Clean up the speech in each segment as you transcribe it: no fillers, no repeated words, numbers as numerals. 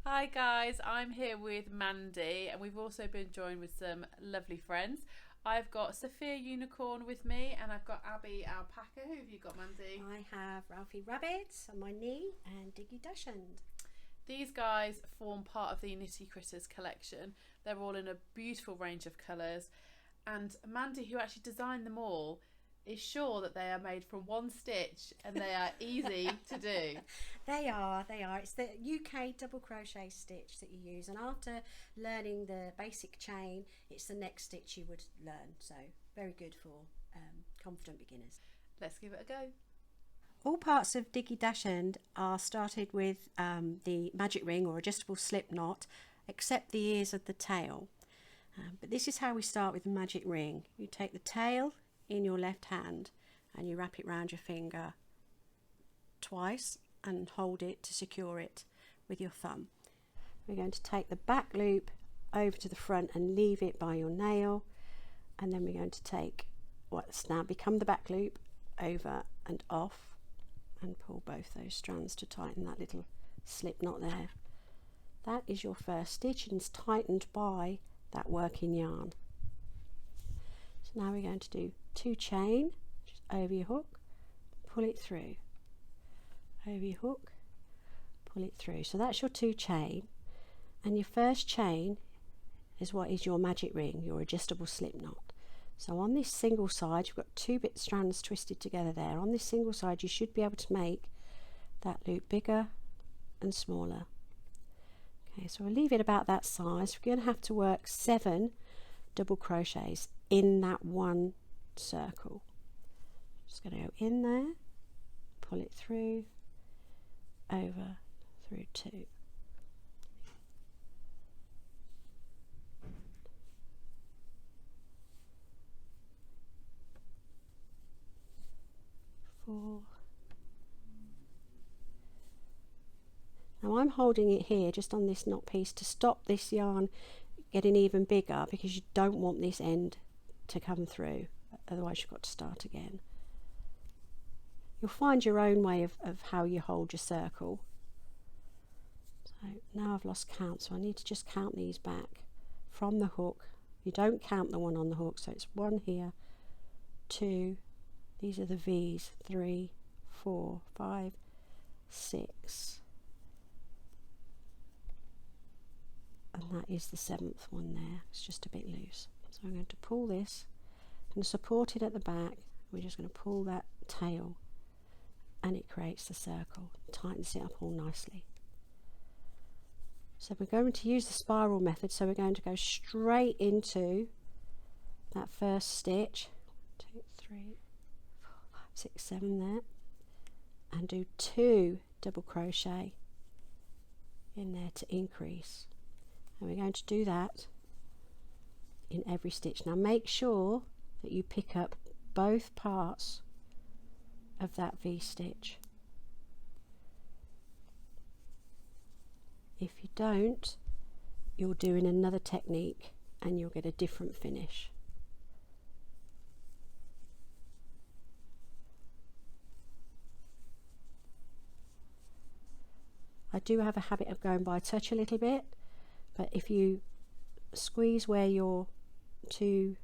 Hi guys, I'm here with Mandy and we've also been joined with some lovely friends. I've got Sophia Unicorn with me and I've got Abby Alpaca. Who have you got, Mandy? I have Ralphie Rabbit on my knee and Diggy Dachshund. These guys form part of the Knitty Critters collection. They're all in a beautiful range of colours, and Mandy, who actually designed them all, is sure that they are made from one stitch and they are easy to do. They are. It's the UK double crochet stitch that you use, and after learning the basic chain, it's the next stitch you would learn. So very good for confident beginners. Let's give it a go. All parts of Diggy Dachshund are started with the magic ring or adjustable slip knot, except the ears of the tail. But this is how we start with the magic ring. You take the tail in your left hand and you wrap it round your finger twice and hold it to secure it with your thumb. We're going to take the back loop over to the front and leave it by your nail, and then we're going to take what's now become the back loop over and off and pull both those strands to tighten that little slip knot there. That is your first stitch and it's tightened by that working yarn. So now we're going to do 2 chain, just over your hook, pull it through, over your hook, pull it through. So that's your 2 chain, and your first chain is what is your magic ring, your adjustable slip knot. So on this single side, you've got 2 bit strands twisted together there. On this single side you should be able to make that loop bigger and smaller. Okay, so we'll leave it about that size. We're going to have to work 7 double crochets in that one circle. Just going to go in there, pull it through, over, through 2. 4. Now I'm holding it here just on this knot piece to stop this yarn getting even bigger, because you don't want this end to come through, otherwise you've got to start again. You'll find your own way of how you hold your circle. So now I've lost count, so I need to just count these back from the hook. You don't count the one on the hook, so it's 1 here, 2, these are the V's, 3, 4, 5, 6, and that is the 7th one there. It's just a bit loose, so I'm going to pull this and support it at the back. We're just going to pull that tail and it creates the circle, tightens it up all nicely. So we're going to use the spiral method, so we're going to go straight into that first stitch, 2, 3, 4, 5, 6, 7 there, and do 2 double crochet in there to increase, and we're going to do that in every stitch. Now make sure that you pick up both parts of that V stitch. If you don't, you're doing another technique and you'll get a different finish. I do have a habit of going by touch a little bit, but if you squeeze where your two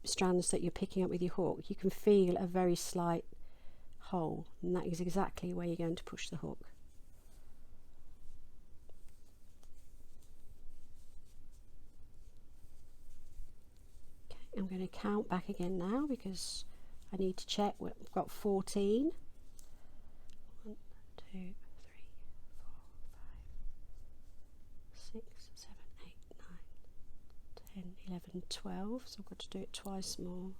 strands that you're picking up with your hook, you can feel a very slight hole, and that is exactly where you're going to push the hook. Okay, I'm going to count back again now because I need to check. We've got 14. 1, 2, 3, 4, 5, 6, 7, 8, 9, 10, 11, 12, so I've got to do it twice more.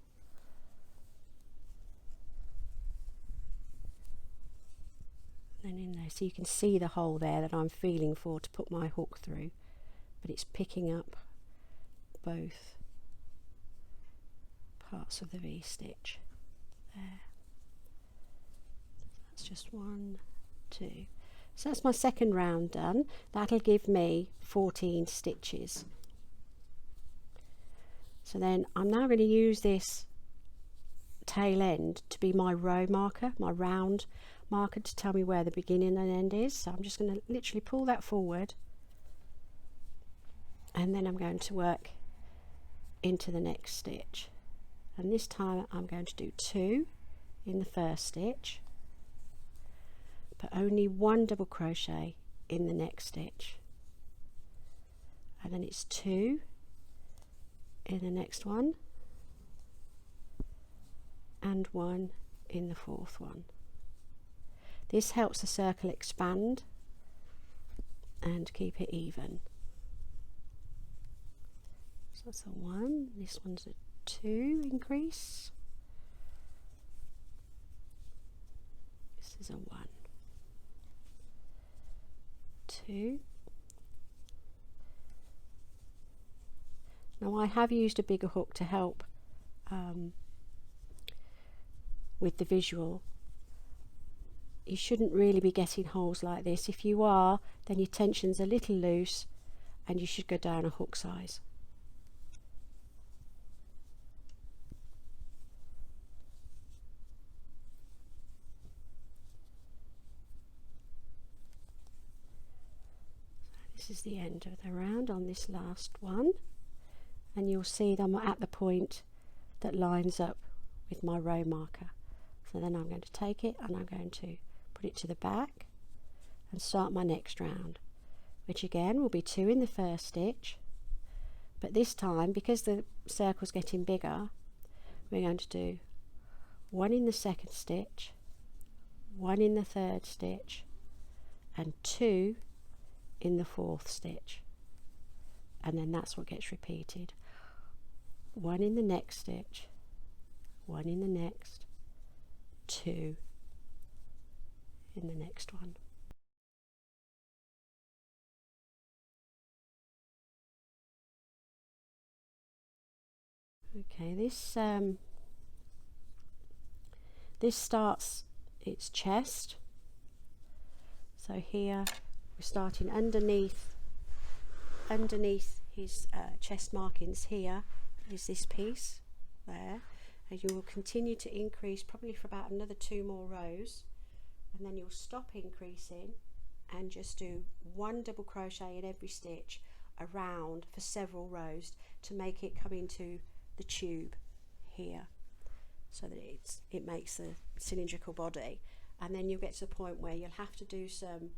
And then in there, so you can see the hole there that I'm feeling for to put my hook through, but it's picking up both parts of the V stitch there. That's just 1, 2. So that's my second round done. That'll give me 14 stitches. So then I'm now going to use this tail end to be my row marker, my round marker to tell me where the beginning and end is, so I'm just going to literally pull that forward, and then I'm going to work into the next stitch, and this time I'm going to do 2 in the first stitch, but only 1 double crochet in the next stitch, and then it's 2 in the next one and 1 in the fourth one. This helps the circle expand and keep it even. So that's a 1, this one's a 2 increase, this is a 1, 2. Now I have used a bigger hook to help with the visual. You shouldn't really be getting holes like this. If you are, then your tension's a little loose and you should go down a hook size. This is the end of the round on this last one, and you'll see that I'm at the point that lines up with my row marker. So then I'm going to take it and I'm going to put it to the back and start my next round, which again will be 2 in the first stitch, but this time, because the circle's getting bigger, we're going to do 1 in the second stitch, 1 in the third stitch, and 2 in the fourth stitch, and then that's what gets repeated. 1 in the next stitch, 1 in the next, 2 in the next one. Okay, this starts its chest. So here we're starting underneath his chest markings. Here is this piece there, and you will continue to increase probably for about another 2 more rows, and then you'll stop increasing and just do 1 double crochet in every stitch around for several rows to make it come into the tube here, so that it makes a cylindrical body. And then you'll get to the point where you'll have to do some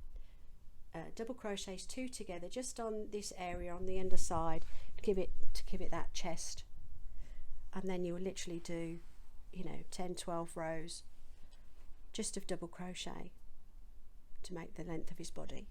double crochets 2 together just on this area on the underside to give it that chest, and then you will literally do 10-12 rows just of double crochet to make the length of his body.